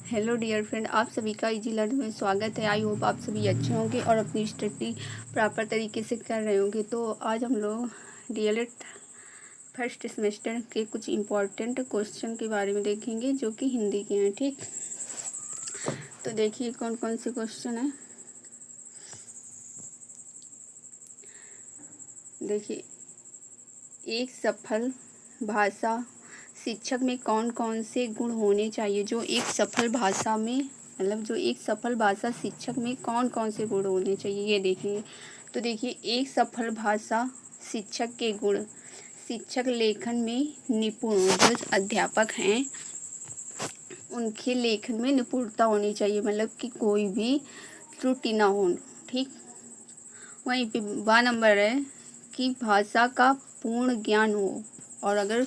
Hello dear friend, आप सभी का इजी लर्न में स्वागत है। आई होप आप सभी अच्छे होंगे और अपनी स्टडी प्रॉपर तरीके से कर रहे होंगे। तो आज हम लोग डीएलएड फर्स्ट सेमेस्टर के कुछ इम्पोर्टेंट क्वेश्चन के बारे में देखेंगे जो कि हिंदी के हैं। ठीक, तो देखिए कौन कौन से क्वेश्चन हैं। देखिए, एक सफल भाषा शिक्षक में कौन कौन से गुण होने चाहिए। जो एक सफल भाषा में जो एक सफल भाषा शिक्षक में कौन कौन से गुण होने चाहिए ये देखेंगे। तो देखिए, एक सफल भाषा शिक्षक के गुण। शिक्षक लेखन में निपुण, जो अध्यापक हैं उनके लेखन में निपुणता होनी चाहिए, मतलब कि कोई भी त्रुटि ना हो। ठीक, वहीं पे 12 नंबर है कि भाषा का पूर्ण ज्ञान हो, और अगर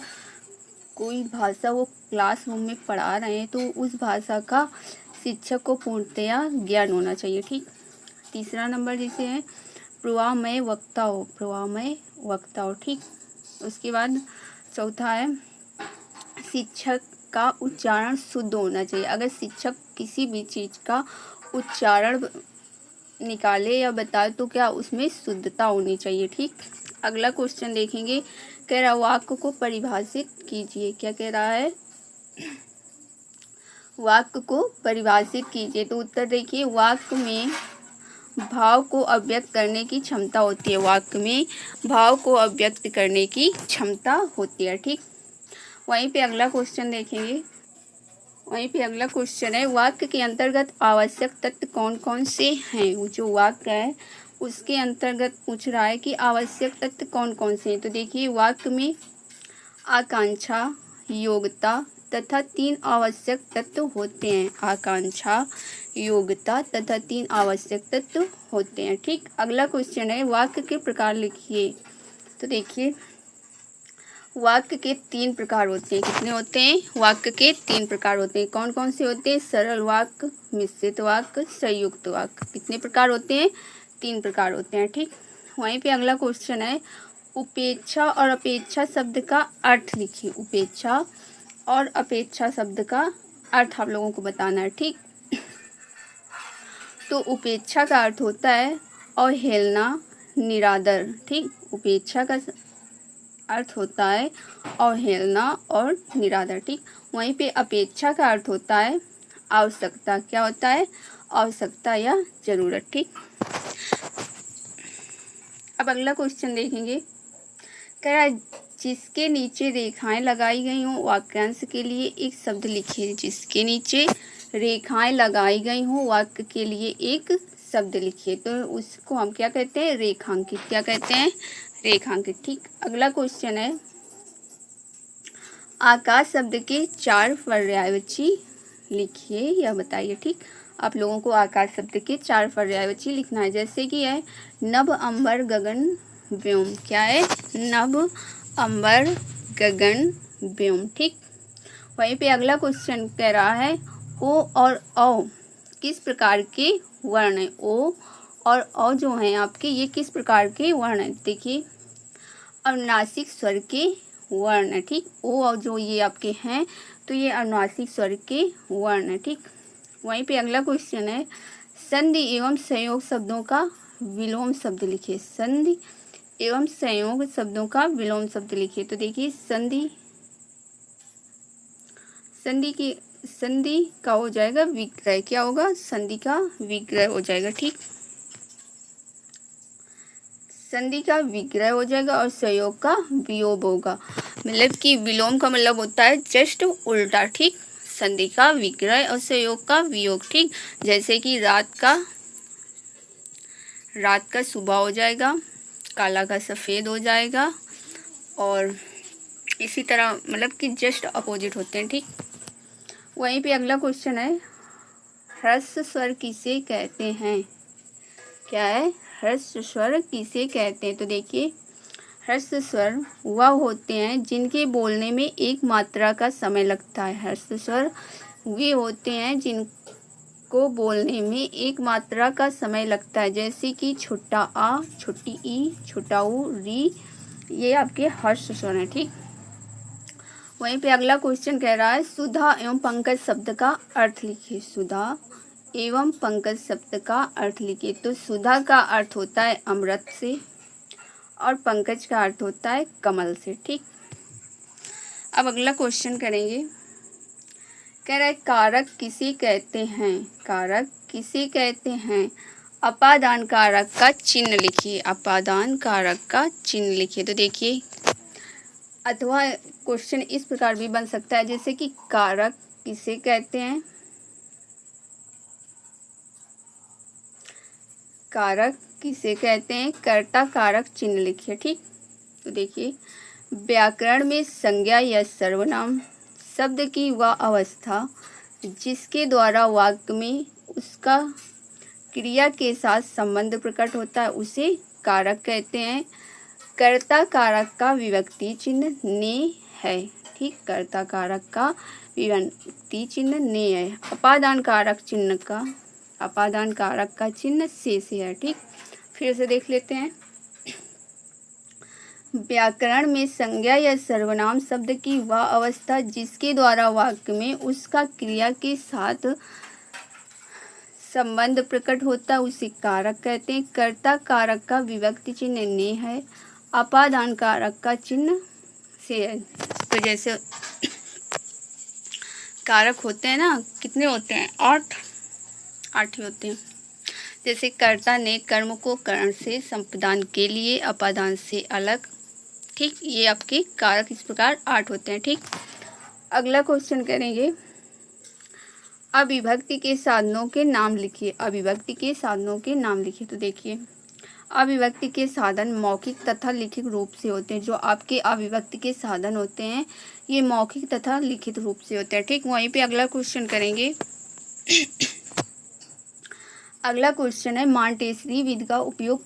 कोई भाषा वो क्लासरूम में पढ़ा रहे हैं तो उस भाषा का शिक्षक को पूर्णतया ज्ञान होना चाहिए। ठीक, तीसरा नंबर जिसे है प्रवाहमय वक्ता हो, प्रवाहमय वक्ता हो। ठीक, उसके बाद चौथा है शिक्षक का उच्चारण शुद्ध होना चाहिए। अगर शिक्षक किसी भी चीज़ का उच्चारण निकाले या बताए तो क्या उसमें शुद्धता होनी चाहिए। ठीक, अगला क्वेश्चन देखेंगे। कह रहा वाक्य को परिभाषित कीजिए। क्या कह रहा है? वाक्य को परिभाषित कीजिए। तो उत्तर देखिए, वाक्य में भाव को अभिव्यक्त करने की क्षमता होती है। वाक्य में भाव को अभिव्यक्त करने की क्षमता होती है। ठीक, वहीं पे अगला क्वेश्चन देखेंगे। वहीं पे अगला क्वेश्चन है वाक्य के अंतर्गत आवश्यक तत्व कौन कौन से हैं। वो जो वाक्य है उसके अंतर्गत पूछ रहा है कि आवश्यक तत्व कौन कौन से हैं। तो देखिए, वाक्य में आकांक्षा, योग्यता तथा 3 आवश्यक तत्व होते हैं। आकांक्षा, योग्यता तथा 3 आवश्यक तत्व होते हैं। ठीक, अगला क्वेश्चन है वाक्य के प्रकार लिखिए। तो देखिए, वाक्य के 3 प्रकार होते हैं। कितने होते हैं? वाक्य के 3 प्रकार होते हैं। कौन कौन से होते हैं? सरल वाक्य, मिश्रित वाक्य, संयुक्त वाक्य। कितने प्रकार होते हैं? 3 प्रकार होते हैं। ठीक, वहीं पे अगला क्वेश्चन है उपेक्षा और अपेक्षा शब्द का अर्थ लिखिए। उपेक्षा और अपेक्षा शब्द का अर्थ आप लोगों को बताना है। ठीक, तो उपेक्षा का अर्थ होता है अवहेलना, निरादर। ठीक, उपेक्षा का अर्थ होता है अवहेलना और निरादर। ठीक, वहीं पे अपेक्षा का अर्थ होता है आवश्यकता। क्या होता है? आवश्यकता या जरूरत। ठीक, अब अगला क्वेश्चन देखेंगे। कह रहा है जिसके नीचे रेखाएं लगाई गई हों वाक्यांश के लिए एक शब्द लिखिए। जिसके नीचे रेखाएं लगाई गई हों वाक्य के लिए एक शब्द लिखिए। तो उसको हम क्या कहते हैं? रेखांकित। क्या कहते हैं? रेखांकित। ठीक, अगला क्वेश्चन है आकाश शब्द के 4 पर्यायवाची लिखिए या बताइए। ठीक, आप लोगों को आकाश शब्द के 4 पर्यायवाची लिखना है। जैसे कि है नभ, अंबर, गगन, व्योम। क्या है? नभ, अंबर, गगन, व्योम। ठीक, वहीं पे अगला क्वेश्चन कह रहा है ओ और औ किस प्रकार के वर्ण है। ओ और औ जो हैं आपके, ये किस प्रकार के वर्ण है? देखिए, अनुनासिक स्वर के वर्ण है। ठीक, ओ और जो ये आपके हैं तो ये अनुनासिक स्वर के वर्ण है। ठीक, वहीं पे अगला क्वेश्चन है संधि एवं संयोग शब्दों का विलोम शब्द लिखिए। संधि एवं संयोग शब्दों का विलोम शब्द लिखिए। तो देखिए, संधि का हो जाएगा विग्रह। क्या होगा? संधि का विग्रह हो जाएगा। ठीक, संधि का विग्रह हो जाएगा और संयोग का वियोग होगा। मतलब कि विलोम का मतलब होता है जस्ट उल्टा। ठीक, संधि का विग्रह और संयोग का वियोग। ठीक, जैसे कि रात का सुबह हो जाएगा, काला का सफ़ेद हो जाएगा, और इसी तरह मतलब कि जस्ट अपोजिट होते हैं। ठीक, वहीं पे अगला क्वेश्चन है ह्रस्व स्वर किसे कहते हैं। क्या है? ह्रस्व स्वर किसे कहते हैं। तो देखिए, ह्रस्व स्वर वह होते हैं जिनके बोलने में एक मात्रा का समय लगता है। ह्रस्व स्वर वे होते हैं जिनको बोलने में एक मात्रा का समय लगता है। जैसे कि छोटा आ, छोटी ई, छोटा ऊ, री, ये आपके ह्रस्व स्वर हैं। ठीक, वहीं पे अगला क्वेश्चन कह रहा है सुधा एवं पंकज शब्द का अर्थ लिखिए। सुधा एवं पंकज शब्द का अर्थ लिखिए। तो सुधा का अर्थ होता है अमृत से और पंकज का अर्थ होता है कमल से। ठीक, अब अगला क्वेश्चन करेंगे। कह रहा है कारक किसे कहते हैं? कारक किसे कहते हैं? अपादान कारक का चिन्ह लिखिए। अपादान कारक का चिन्ह लिखिए। तो देखिए, अथवा क्वेश्चन इस प्रकार भी बन सकता है जैसे कि कारक किसे कहते हैं? कारक किसे कहते हैं? कर्ता कारक चिन्ह लिखिए। ठीक, तो देखिए, व्याकरण में संज्ञा या सर्वनाम शब्द की वह अवस्था जिसके द्वारा वाक्य में उसका क्रिया के साथ संबंध प्रकट होता है उसे कारक कहते हैं। कर्ता कारक का विभक्ति चिन्ह ने है। ठीक, कर्ता कारक का विभक्ति चिन्ह ने है। अपादान कारक का चिन्ह से है। ठीक, फिर से देख लेते हैं। व्याकरण में संज्ञा या सर्वनाम शब्द की वह अवस्था जिसके द्वारा वाक्य में उसका क्रिया के साथ संबंध प्रकट होता है उसे कारक कहते हैं। कर्ता कारक का विभक्ति चिन्ह ने है। अपादान कारक का चिन्ह से है। तो जैसे कारक होते हैं ना, कितने होते हैं? 8 ही होते हैं। जैसे कर्ता ने कर्म को करण से संपादन के लिए अपादान से अलग। ठीक, ये आपके कारक इस प्रकार 8 होते हैं। ठीक, अगला क्वेश्चन करेंगे। अविभक्ति के साधनों के नाम लिखिए। अविभक्ति के साधनों के नाम लिखिए। तो देखिए, अविभक्ति के साधन मौखिक तथा लिखित रूप से होते हैं। जो आपके अविभक्ति के साधन होते हैं ये मौखिक तथा लिखित रूप से होते हैं। ठीक, वहीं पे अगला क्वेश्चन करेंगे। अगला क्वेश्चन है मॉन्टेसरी विधि का उपयोग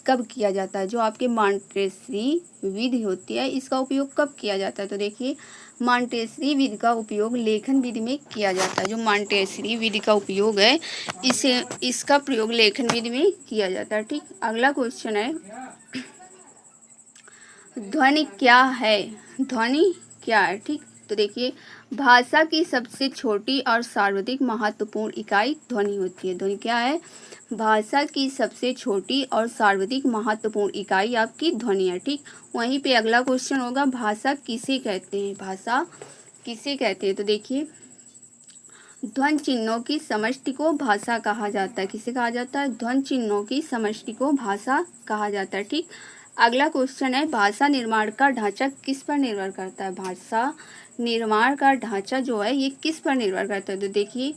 कब किया जाता है? जो आपके मॉन्टेसरी विधि होती है इसका उपयोग कब किया जाता है? तो देखिए, मॉन्टेसरी विधि का उपयोग लेखन विधि में किया जाता है। जो मॉन्टेसरी विधि का उपयोग है इसका प्रयोग लेखन विधि में किया जाता है। ठीक, अगला क्वेश्चन है ध्वनि क्या है? ध्वनि क्या है? ठीक, तो देखिए, भाषा की सबसे छोटी और सर्वाधिक महत्वपूर्ण इकाई ध्वनि होती है। ध्वनि क्या है? भाषा की सबसे छोटी और सर्वाधिक महत्वपूर्ण इकाई आपकी ध्वनि है। ठीक, वहीं पे अगला क्वेश्चन होगा भाषा किसे कहते हैं? भाषा किसे कहते हैं? तो देखिए, ध्वनि चिन्हों की समष्टि को भाषा कहा जाता है। किसे कहा जाता है? ध्वनि चिन्हों की समष्टि को भाषा कहा जाता है। ठीक, अगला क्वेश्चन है भाषा निर्माण का ढांचा किस पर निर्भर करता है? भाषा निर्माण का ढांचा जो है ये किस पर निर्भर करता है? तो देखिए,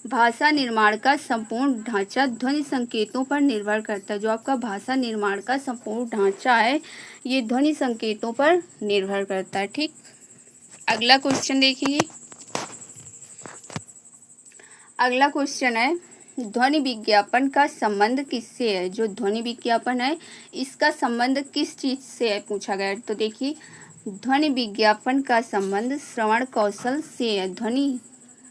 भाषा निर्माण का संपूर्ण ढांचा ध्वनि संकेतों पर निर्भर करता है। जो आपका भाषा निर्माण का संपूर्ण ढांचा है ये ध्वनि संकेतों पर निर्भर करता है। ठीक, अगला क्वेश्चन देखेंगे। अगला क्वेश्चन है ध्वनि विज्ञापन का संबंध किससे है? जो ध्वनि विज्ञापन है इसका संबंध किस चीज से है पूछा गया है। तो देखिए, ध्वनि विज्ञापन का संबंध श्रवण कौशल से है। ध्वनि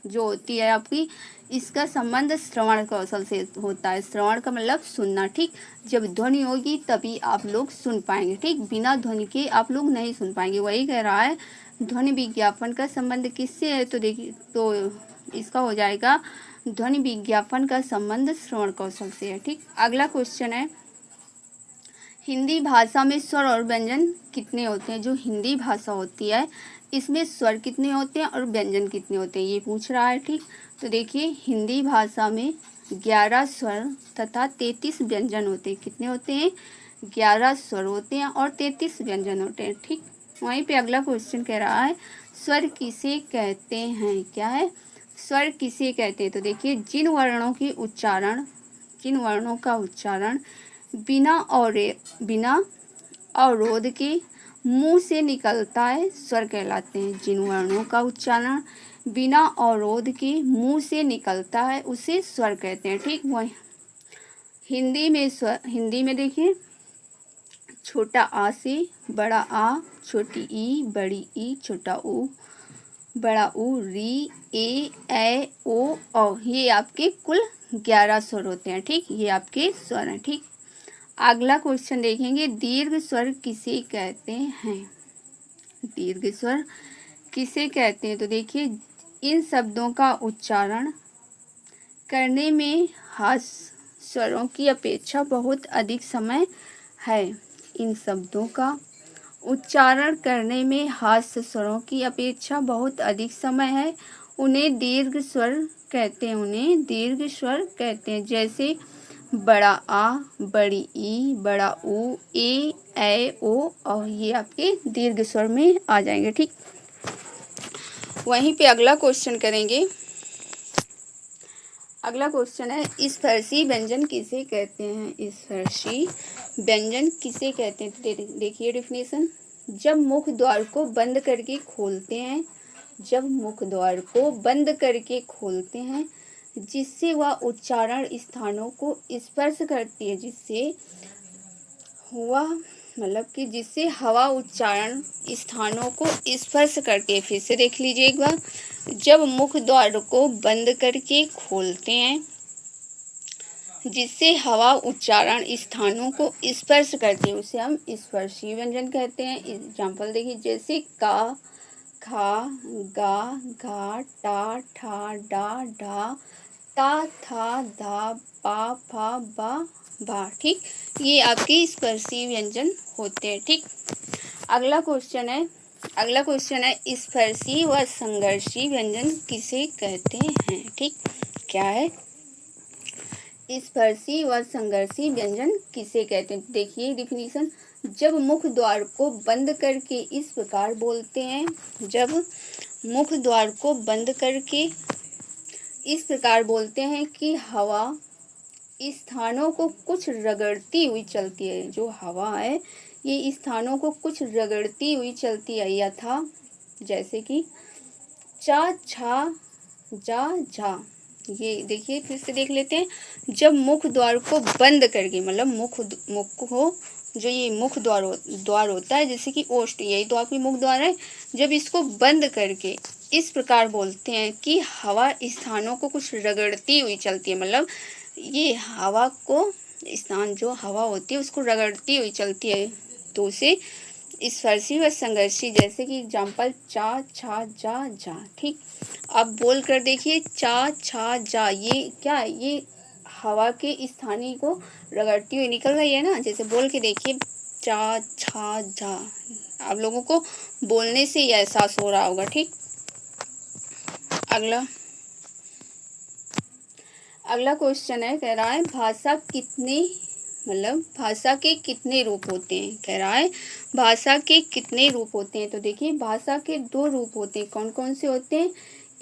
जो होती है आपकी इसका संबंध श्रवण कौशल से होता है। श्रवण का मतलब सुनना। ठीक, जब ध्वनि होगी तभी आप लोग सुन पाएंगे। ठीक, बिना ध्वनि के आप लोग नहीं सुन पाएंगे। वही कह रहा है ध्वनि विज्ञापन का संबंध किससे है? तो देखिए, तो इसका हो जाएगा ध्वनि विज्ञापन का संबंध श्रवण कौशल से है। ठीक, अगला क्वेश्चन है हिंदी भाषा में स्वर और व्यंजन कितने होते हैं? जो हिंदी भाषा होती है इसमें स्वर कितने होते हैं और व्यंजन कितने होते हैं ये पूछ रहा है। ठीक, तो देखिए, हिंदी भाषा में 11 स्वर तथा 33 व्यंजन होते हैं। कितने होते हैं? 11 स्वर होते हैं और 33 व्यंजन होते हैं। ठीक, वहीं पे अगला क्वेश्चन कह रहा है स्वर किसे कहते हैं? क्या है? स्वर किसे कहते हैं? तो देखिए, जिन वर्णों का उच्चारण बिना अवरोध के मुंह से निकलता है स्वर कहलाते हैं। जिन वर्णों का उच्चारण बिना अवरोध के मुंह से निकलता है उसे स्वर कहते हैं। ठीक, वही हिंदी में देखिए, छोटा आ से बड़ा आ, छोटी ई, बड़ी ई, छोटा ऊ, बड़ा ऊ, री, ए ओ औ, ये आपके कुल 11 स्वर होते हैं। ठीक, ये आपके स्वर हैं। ठीक, अगला क्वेश्चन देखेंगे दीर्घ स्वर किसे कहते हैं? दीर्घ स्वर किसे कहते हैं? तो देखिए, इन शब्दों का उच्चारण करने में हास्य स्वरों की अपेक्षा बहुत अधिक समय है। इन शब्दों का उच्चारण करने में हास्य स्वरों की अपेक्षा बहुत अधिक समय है। उन्हें दीर्घ स्वर कहते हैं। उन्हें दीर्घ स्वर कहते हैं। जैसे बड़ा आ, बड़ी ई, बड़ा ऊ, ए ओ, और ये आपके दीर्घ स्वर में आ जाएंगे। ठीक, वहीं पे अगला क्वेश्चन करेंगे। अगला क्वेश्चन है, स्पर्शी व्यंजन किसे कहते हैं? स्पर्शी व्यंजन किसे कहते हैं? तो देखिए डेफिनेशन, जब मुख द्वार को बंद करके खोलते हैं, जब मुख द्वार को बंद करके खोलते हैं, जिससे वह उच्चारण स्थानों को स्पर्श करती है, जिससे हुआ मतलब कि जिससे हवा उच्चारण स्थानों को स्पर्श करती है। फिर से देख लीजिए एक बार, जब मुख द्वार को बंद करके खोलते हैं, जिससे हवा उच्चारण स्थानों को स्पर्श करती है, उसे हम स्पर्शी व्यंजन कहते हैं। एग्जाम्पल देखिए, जैसे का, खा, गा, घा, टा, ठा, डा, ढा, ता, था, धा, पा, फा, बा, भा। ठीक, ये आपके स्पर्शी व्यंजन होते हैं। ठीक, अगला क्वेश्चन है स्पर्शी व संघर्षी व्यंजन किसे कहते हैं? ठीक, क्या है? स्पर्शी व संघर्षी व्यंजन किसे कहते हैं? देखिए डिफिनीशन, जब मुख द्वार को बंद करके इस प्रकार बोलते हैं, जब मुख द्वार को बंद करके इस प्रकार बोलते हैं कि हवा स्थानों को कुछ रगड़ती हुई चलती है। जो हवा है ये स्थानों को कुछ रगड़ती हुई चलती है। यथा जैसे कि चा, छा, जा, झा। ये देखिए फिर से देख लेते हैं, जब मुख द्वार को बंद करके, मतलब मुख को, जो ये मुख द्वार होता है, जैसे कि ओष्ठ, यही तो आपकी मुख द्वार है। जब इसको बंद करके इस प्रकार बोलते हैं कि हवा स्थानों को कुछ रगड़ती हुई चलती है, मतलब ये हवा को, स्थान जो हवा होती है उसको रगड़ती हुई चलती है, तो उसे स्पर्शी व संघर्षी, जैसे कि एग्जाम्पल चा, छा, जा, झा। ठीक, अब बोल कर देखिए, चा, छा, जा, ये क्या है? ये हवा के स्थानीय को रगड़ती हुई निकल रही है ना। जैसे बोल के देखिए, चा, छा, जा। आप लोगों को बोलने से ही एहसास हो रहा होगा। ठीक, अगला क्वेश्चन है, कह रहा है भाषा के कितने रूप होते हैं? कह रहा है भाषा के कितने रूप होते हैं? तो देखिए, भाषा के दो रूप होते हैं। कौन कौन से होते हैं?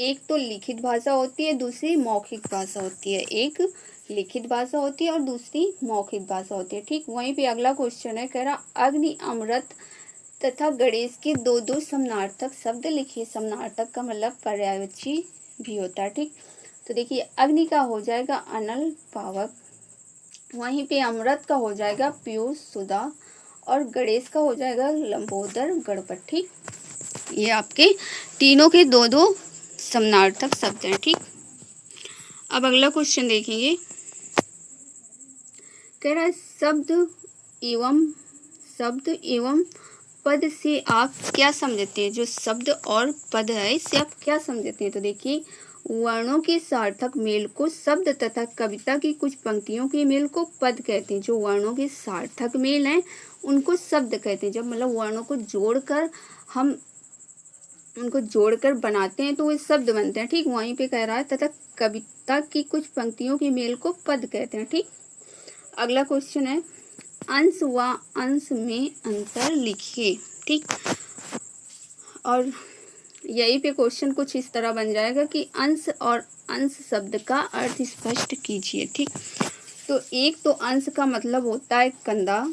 एक तो लिखित भाषा होती है, दूसरी मौखिक भाषा होती है। एक लिखित भाषा होती है और दूसरी मौखिक भाषा होती है। ठीक, वहीं पे अगला क्वेश्चन है, कह रहा अग्नि, अमृत तथा गणेश के दो दो समानार्थक शब्द लिखिए। समानार्थक का मतलब पर्यायवाची भी होता है। ठीक, तो देखिए, अग्नि का हो जाएगा अनल, पावक। वहीं पे अमृत का हो जाएगा पीयूष, सुधा। और गणेश का हो जाएगा लंबोदर, गणपत। ठीक, ये आपके तीनों के दो दो समानार्थक शब्द हैं। ठीक, अब अगला क्वेश्चन देखेंगे, कह रहा है शब्द एवं पद से आप क्या समझते हैं? जो शब्द और पद है इससे आप क्या समझते हैं? तो देखिए, वर्णों के सार्थक मेल को शब्द तथा कविता की कुछ पंक्तियों के मेल को पद कहते हैं। जो वर्णों के सार्थक मेल हैं उनको शब्द कहते हैं। जब मतलब वर्णों को जोड़कर हम उनको जोड़कर बनाते हैं तो वो शब्द बनते हैं। ठीक, वहीं पे कह रहा है तथा कविता की कुछ पंक्तियों के मेल को पद कहते हैं। ठीक, अगला क्वेश्चन है, अंश व अंश में अंतर लिखिए। ठीक, और यही पे क्वेश्चन कुछ इस तरह बन जाएगा कि अंश और अंश शब्द का अर्थ स्पष्ट कीजिए। ठीक, तो एक तो अंश का मतलब होता है कंधा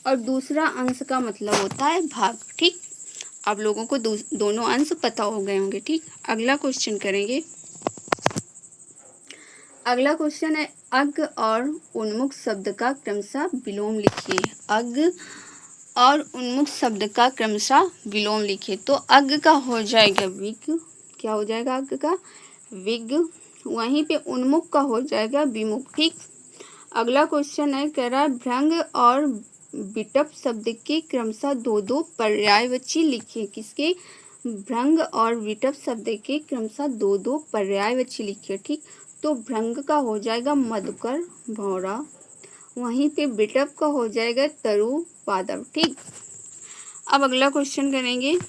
और दूसरा अंश का मतलब होता है भाग। ठीक, आप लोगों को दोनों अंश पता हो गए होंगे। ठीक, अगला क्वेश्चन करेंगे। अगला क्वेश्चन है, अग और उन्मुख शब्द का क्रमशः विलोम लिखिए। अग और उन्मुख शब्द का क्रमशः विलोम लिखिए। तो अग का हो जाएगा विग। क्या हो जाएगा? अग का विग। वहीं पे उन्मुख का हो जाएगा विमुख। ठीक, अगला क्वेश्चन है, कह रहा है भ्रंग और विटप शब्द के क्रमशः दो दो पर्यायवाची लिखिए। किसके? भ्रंग और विटप शब्द के क्रमशः दो दो पर्यायवाची लिखिए। ठीक, तो भ्रंग का हो जाएगा मधुकर भौरा, वहीं पे विटप का हो जाएगा तरु पादप। ठीक, अब अगला क्वेश्चन करेंगे।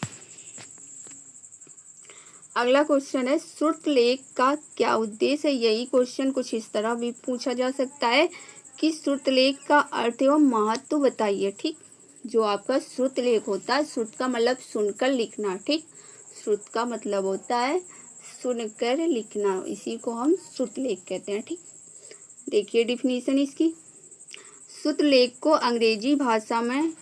अगला क्वेश्चन है श्रुतलेख का क्या उद्देश्य है। यही क्वेश्चन कुछ इस तरह भी पूछा जा सकता है कि श्रुतलेख का अर्थ एवं महत्व बताइए। ठीक, जो आपका श्रुतलेख होता है, श्रुत का मतलब सुनकर लिखना। ठीक, श्रुत का मतलब होता है सुनकर लिखना, इसी को हम श्रुतलेख कहते हैं। ठीक, देखिए डिफिनीशन इसकी। श्रुतलेख को अंग्रेजी भाषा में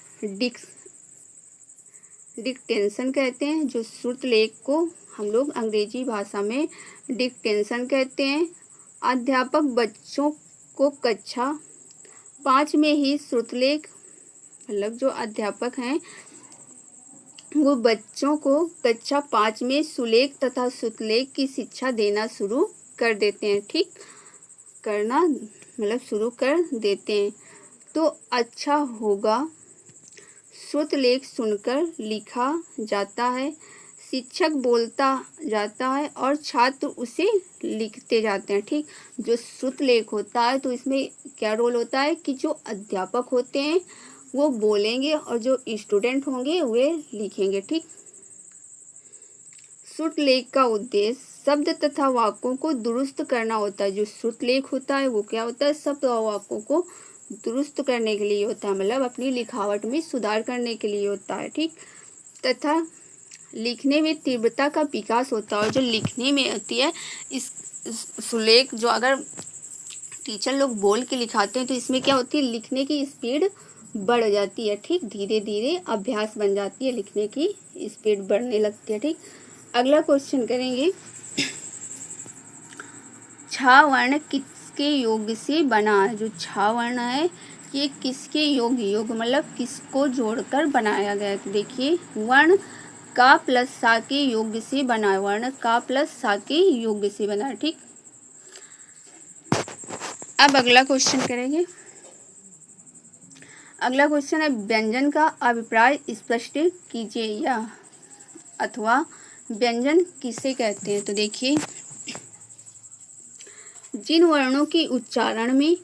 डिक्टेंशन कहते हैं। जो श्रुतलेख को हम लोग अंग्रेजी भाषा में डिक्टेंशन कहते हैं। अध्यापक बच्चों को कक्षा 5 में ही श्रुतलेख, मतलब जो अध्यापक हैं वो बच्चों को कक्षा 5 में सुलेख तथा श्रुतलेख की शिक्षा देना शुरू कर देते हैं। ठीक, करना मतलब शुरू कर देते हैं। तो अच्छा होगा, श्रुतलेख सुनकर लिखा जाता है, शिक्षक बोलता जाता है और छात्र उसे लिखते जाते हैं। ठीक, जो श्रुतलेख होता है तो इसमें क्या रोल होता है कि जो अध्यापक होते हैं वो बोलेंगे और जो स्टूडेंट होंगे वे लिखेंगे। ठीक, श्रुतलेख का उद्देश्य शब्द तथा वाक्यों को दुरुस्त करना होता है। जो श्रुतलेख होता है वो क्या होता है, शब्द और वाक्यों को दुरुस्त करने के लिए होता है, मतलब अपनी लिखावट में सुधार करने के लिए होता है। ठीक, तथा लिखने में तीव्रता का विकास होता है। और जो लिखने में होती है इस सुलेख, जो अगर टीचर लोग बोल के लिखाते हैं तो इसमें क्या होती है, लिखने की स्पीड बढ़ जाती है। ठीक, धीरे धीरे अभ्यास बन जाती है, लिखने की स्पीड बढ़ने लगती है। ठीक, अगला क्वेश्चन करेंगे। छा वर्ण किसके योग से बना है। जो छा वर्ण है ये किसके योग मतलब किसको जोड़कर बनाया गया है। तो देखिए वर्ण का प्लस सा के योग से बना है, वर्ण का प्लस सा के योग से बना है। ठीक, अब अगला क्वेश्चन करेंगे। अगला क्वेश्चन है व्यंजन का अभिप्राय स्पष्ट कीजिए, या अथवा व्यंजन किसे कहते हैं। तो देखिए जिन वर्णों के उच्चारण में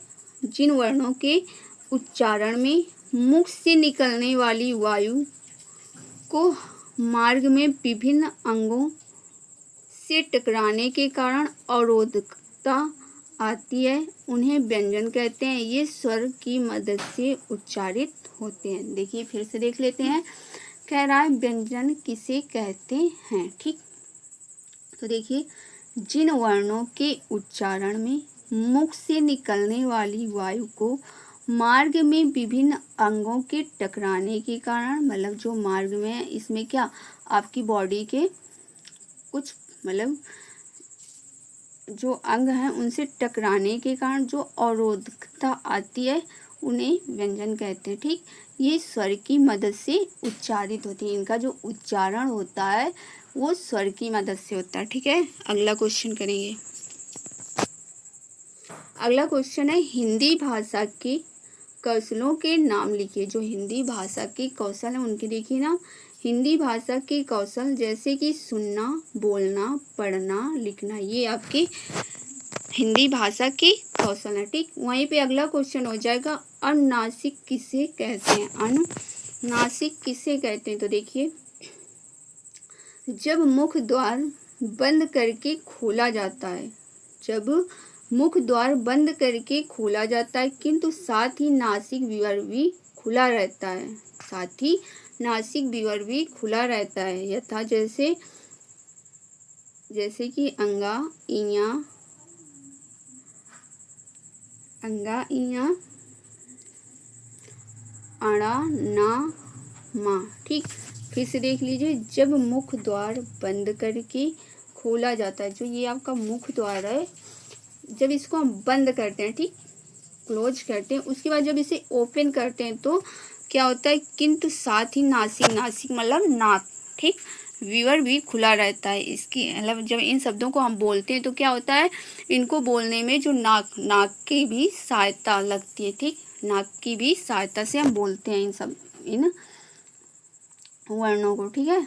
मुख से निकलने वाली वायु को मार्ग में विभिन्न अंगों से टकराने के कारण अवरोधकता आती है, उन्हें व्यंजन कहते हैं। ये स्वर की मदद से उच्चारित होते हैं। देखिए फिर से देख लेते हैं, कह रहा है व्यंजन किसे कहते हैं। ठीक, तो देखिए जिन वर्णों के उच्चारण में मुख से निकलने वाली वायु को मार्ग में विभिन्न अंगों के टकराने के कारण, मतलब जो मार्ग में है इसमें क्या आपकी बॉडी के कुछ मतलब जो अंग हैं उनसे टकराने के कारण जो अवरोधकता आती है उन्हें व्यंजन कहते हैं। ठीक, ये स्वर की मदद से उच्चारित होती है, इनका जो उच्चारण होता है वो स्वर की मदद से होता है। ठीक है, अगला क्वेश्चन करेंगे। अगला क्वेश्चन है हिंदी भाषा के कौशलों के नाम लिखिए। जो हिंदी भाषा के कौशल हैं उनके देखिए ना, हिंदी भाषा के कौशल जैसे कि सुनना, बोलना, पढ़ना, लिखना, ये आपके हिंदी भाषा के कौशल है। ठीक, वहीं पे अगला क्वेश्चन हो जाएगा अनुनासिक किसे कहते हैं। अनुनासिक किसे कहते हैं। तो देखिए जब मुख द्वार बंद करके खोला जाता है, जब मुख द्वार बंद करके खोला जाता है किंतु साथ ही नासिक विवर भी खुला रहता है, साथ ही नासिक विवर भी खुला रहता है। यथा जैसे कि अंगा इया, अड़ा ना मा। ठीक, फिर से देख लीजिए, जब मुख द्वार बंद करके खोला जाता है, जो ये आपका मुख द्वार है जब इसको हम बंद करते हैं, ठीक क्लोज करते हैं, उसके बाद जब इसे ओपन करते हैं तो क्या होता है, किंतु साथ ही नासिक मतलब नाक, ठीक व्यूअर भी खुला रहता है। इसकी मतलब जब इन शब्दों को हम बोलते हैं तो क्या होता है, इनको बोलने में जो नाक की भी सहायता लगती है। ठीक, नाक की भी सहायता से हम बोलते हैं इन वर्णों को। ठीक है,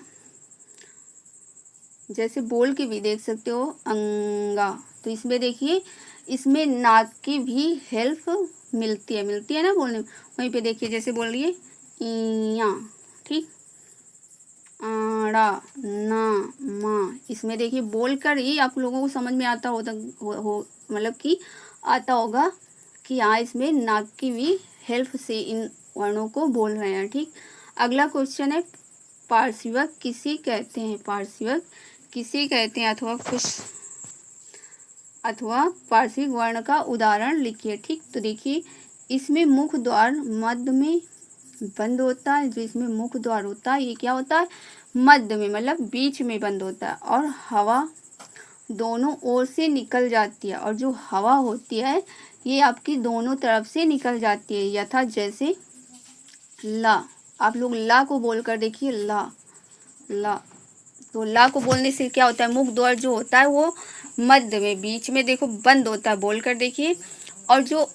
जैसे बोल के भी देख सकते हो अंगा, तो इसमें देखिए इसमें नाक की भी हेल्प मिलती है ना बोलने में। वहीं पे देखिए जैसे बोल रही है इया, ठीक, आड़ा, ना, मा, इसमें देखिए बोल कर ही आप लोगों को समझ में आता हो मतलब कि आता होगा कि हाँ इसमें नाक की भी हेल्प से इन वर्णों को बोल रहे हैं, ठीक। अगला क्वेश्चन है पार्श्विक किसे कहते हैं, पार्श्विक किसे कहते हैं अथवा पार्श्विक वर्ण का उदाहरण लिखिए, ठीक। तो देखिए इसमें मुख द्वार मध्य में बंद होता है, जो इसमें मुख द्वार होता है ये क्या होता है, मध्य में, मतलब बीच में बंद होता है, और हवा दोनों ओर से निकल जाती है, और जो हवा होती है ये आपकी दोनों तरफ से निकल जाती है। यथा जैसे ला, आप लोग ला को बोलकर देखिए, ला, ला, तो ला को बोलने से क्या होता है, मुख द्वार जो होता है वो मध्य में बीच में देखो बंद होता है, बोलकर देखिए, और जो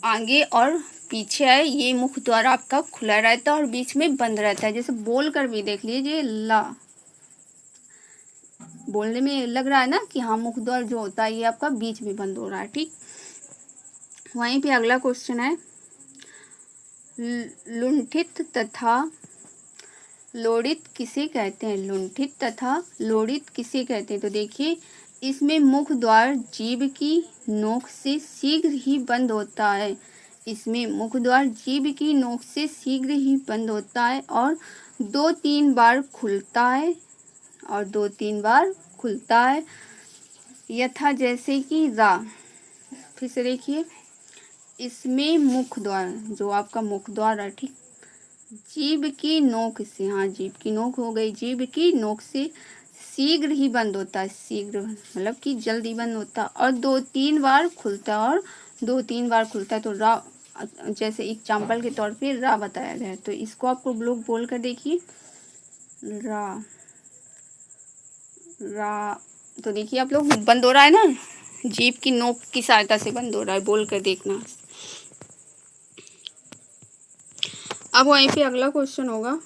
आगे और पीछे है ये मुख द्वार आपका खुला रहता है और बीच में बंद रहता है। जैसे बोलकर भी देख लीजिए, ला, बोलने में लग रहा है ना कि हाँ मुख द्वार जो होता है ये आपका बीच में बंद हो रहा है, ठीक। वहीं पे अगला क्वेश्चन है लुंठित तथा लोड़ित किसे कहते हैं, लुंठित तथा लोड़ित किसे कहते हैं। तो देखिए इसमें मुख द्वार जीभ की नोक से शीघ्र ही बंद होता है, इसमें मुख द्वार जीभ की नोक से शीघ्र ही बंद होता है और 2-3 बार खुलता है, और 2-3 बार खुलता है। यथा जैसे कि रा, फिर से देखिए इसमें मुख द्वार जो आपका मुख द्वार है, ठीक, जीभ की नोक से, हाँ जीभ की नोक हो गई, जीभ की नोक से शीघ्र ही बंद होता है, शीघ्र मतलब कि जल्दी बंद होता है, और 2-3 बार खुलता है, और 2-3 बार खुलता है। तो रा जैसे एग्जाम्पल के तौर पे रा बताया गया है, तो इसको आपको लोग बोल कर देखिए, रा, रा, तो देखिए आप लोग बंद हो रहा है ना, जीभ की नोक की सहायता से बंद हो रहा है, बोल कर देखना। अब वहीं पे अगला क्वेश्चन होगा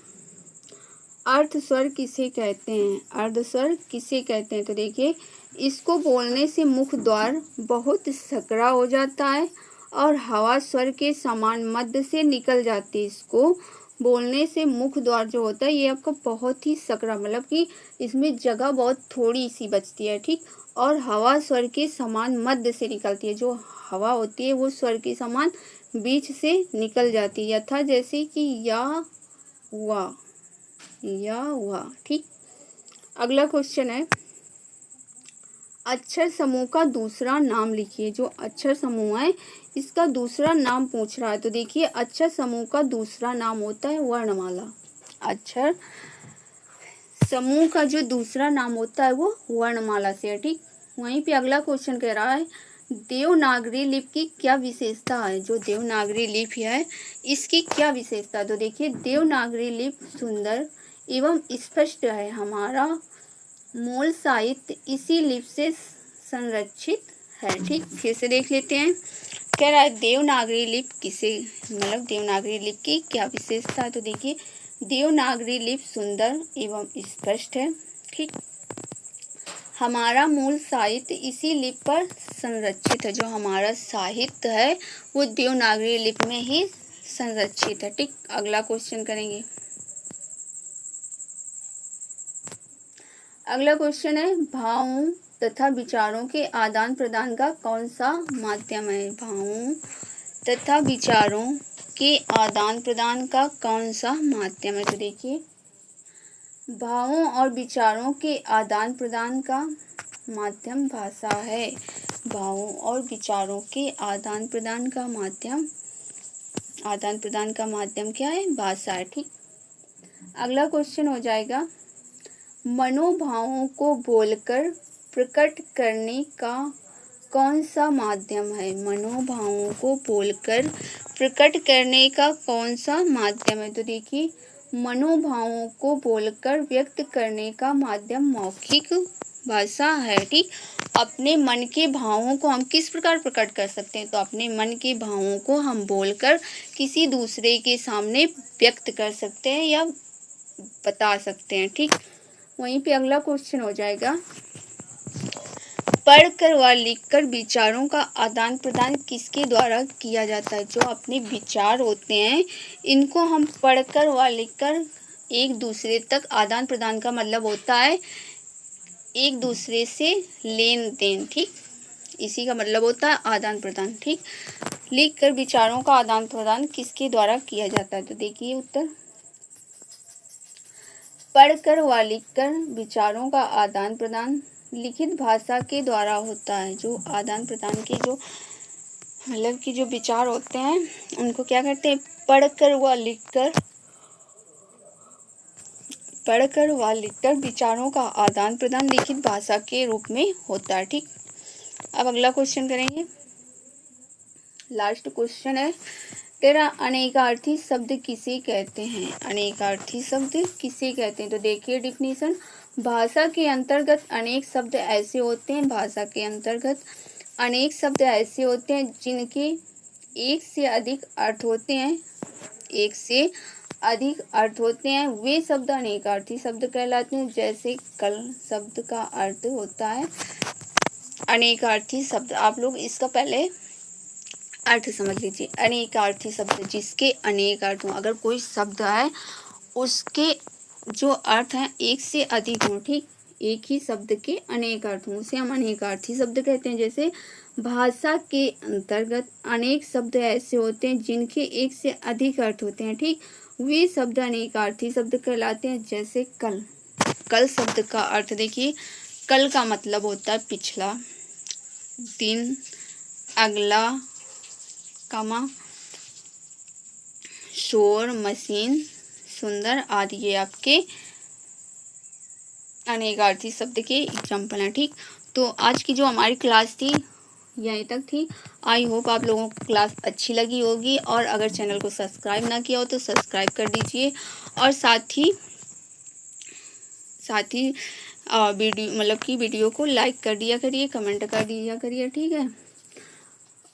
अर्ध स्वर किसे कहते हैं, अर्ध स्वर किसे कहते हैं। तो देखिए इसको बोलने से मुख द्वार बहुत सकरा हो जाता है और हवा स्वर के समान मध्य से निकल जाती है। इसको बोलने से मुख द्वार जो होता है ये आपको बहुत ही सकरा, मतलब कि इसमें जगह बहुत थोड़ी सी बचती है, ठीक, और हवा स्वर के समान मध्य से निकलती है, जो हवा होती है वो स्वर के समान बीच से निकल जाती है। यथा जैसे कि या, वा, या, वा, ठीक। अगला क्वेश्चन है अक्षर समूह का दूसरा नाम लिखिए, जो अक्षर समूह है इसका दूसरा नाम पूछ रहा है। तो देखिए अक्षर समूह का दूसरा नाम होता है वर्णमाला, अक्षर समूह का जो दूसरा नाम होता है वो वर्णमाला से है, ठीक। वहीं पे अगला क्वेश्चन कह रहा है देवनागरी लिपि की क्या विशेषता है, जो देवनागरी लिपि है इसकी क्या विशेषता है। तो देखिए देवनागरी लिपि सुंदर एवं स्पष्ट है, हमारा मूल साहित्य इसी लिपि से संरक्षित है, ठीक। फिर से देख लेते हैं, कह रहा है देवनागरी लिपि किसे, मतलब देवनागरी लिपि की क्या विशेषता है। तो देखिए देवनागरी लिपि सुंदर एवं स्पष्ट है, ठीक, हमारा मूल साहित्य इसी लिपि पर संरक्षित है, जो हमारा साहित्य है वो देवनागरी लिपि में ही संरक्षित है, ठीक। अगला क्वेश्चन करेंगे, अगला क्वेश्चन है भावों तथा विचारों के आदान प्रदान का कौन सा माध्यम है, भावों तथा विचारों के आदान प्रदान का कौन सा माध्यम है। तो देखिए भावों और विचारों के आदान प्रदान का माध्यम भाषा है, भावों और विचारों के आदान प्रदान का माध्यम क्या है, भाषा है, ठीक। अगला क्वेश्चन हो जाएगा मनोभावों को बोलकर प्रकट करने का कौन सा माध्यम है, मनोभावों को बोलकर प्रकट करने का कौन सा माध्यम है। तो देखिए मनोभावों को बोलकर व्यक्त करने का माध्यम मौखिक भाषा है, ठीक। अपने मन के भावों को हम किस प्रकार प्रकट कर सकते हैं, तो अपने मन के भावों को हम बोलकर किसी दूसरे के सामने व्यक्त कर सकते हैं या बता सकते हैं, ठीक। वहीं पे अगला क्वेश्चन हो जाएगा, पढ़कर व लिखकर विचारों का आदान प्रदान किसके द्वारा किया जाता है। जो अपने विचार होते हैं इनको हम पढ़कर व लिखकर एक दूसरे तक आदान प्रदान का मतलब होता है एक दूसरे से लेन देन, ठीक, इसी का मतलब होता है आदान प्रदान, ठीक। लिखकर विचारों का आदान प्रदान किसके द्वारा किया जाता है, तो देखिए उत्तर, पढ़कर व लिखकर विचारों का आदान प्रदान लिखित भाषा के द्वारा होता है। जो आदान प्रदान के जो मतलब कि जो विचार होते हैं उनको क्या करते हैं, पढ़कर व लिखकर विचारों का आदान प्रदान लिखित भाषा के रूप में होता है, ठीक। अब अगला क्वेश्चन करेंगे, लास्ट क्वेश्चन है तेरा, अनेकार्थी शब्द किसे कहते हैं। अनेकार्थी शब्द किसे कहते हैं, तो देखिए डिफिनीशन, भाषा के अंतर्गत अनेक शब्द ऐसे होते हैं, भाषा के अंतर्गत अनेक शब्द ऐसे होते हैं जिनके एक से अधिक अर्थ होते हैं, एक से अधिक अर्थ होते हैं, वे शब्द अनेकार्थी शब्द कहलाते हैं। जैसे कल शब्द का अर्थ होता है अनेकार्थी शब्द, आप लोग इसका पहले अर्थ समझ लीजिए। अनेकार्थी शब्द जिसके अनेक अर्थ हों, अगर कोई शब्द है उसके जो अर्थ हैं एक से अधिक हों, ठीक, एक ही शब्द के अनेक अर्थ हों उसे हम अनेकार्थी शब्द कहते हैं। जैसे भाषा के अंतर्गत अनेक शब्द ऐसे होते हैं जिनके एक से अधिक अर्थ होते हैं, ठीक, वे शब्द अनेकार्थी शब्द कहलाते हैं। जैसे कल, कल शब्द का अर्थ देखिए, कल का मतलब होता है पिछला, दिन, अगला, कामा, शोर, मशीन, सुंदर आदि, ये आपके अनेकार्थी शब्द के एग्जाम्पल हैं, ठीक। तो आज की जो हमारी क्लास थी यहीं तक थी। आई होप आप लोगों को क्लास अच्छी लगी होगी, और अगर चैनल को सब्सक्राइब ना किया हो तो सब्सक्राइब कर दीजिए, और साथ ही वीडियो मतलब कि वीडियो को लाइक कर दिया करिए, कमेंट कर दिया करिए, ठीक है।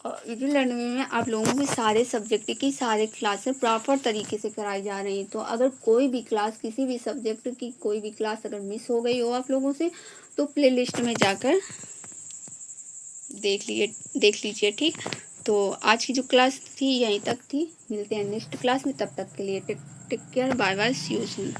और इजी लर्निंग में आप लोगों के सारे सब्जेक्ट की सारे क्लासेस प्रॉपर तरीके से कराई जा रही हैं। तो अगर कोई भी क्लास, किसी भी सब्जेक्ट की कोई भी क्लास अगर मिस हो गई हो आप लोगों से, तो प्लेलिस्ट में जाकर देख लीजिए, ठीक। तो आज की जो क्लास थी यहीं तक थी, मिलते हैं नेक्स्ट क्लास में, तब तक के लिए take care, bye bye, see you soon.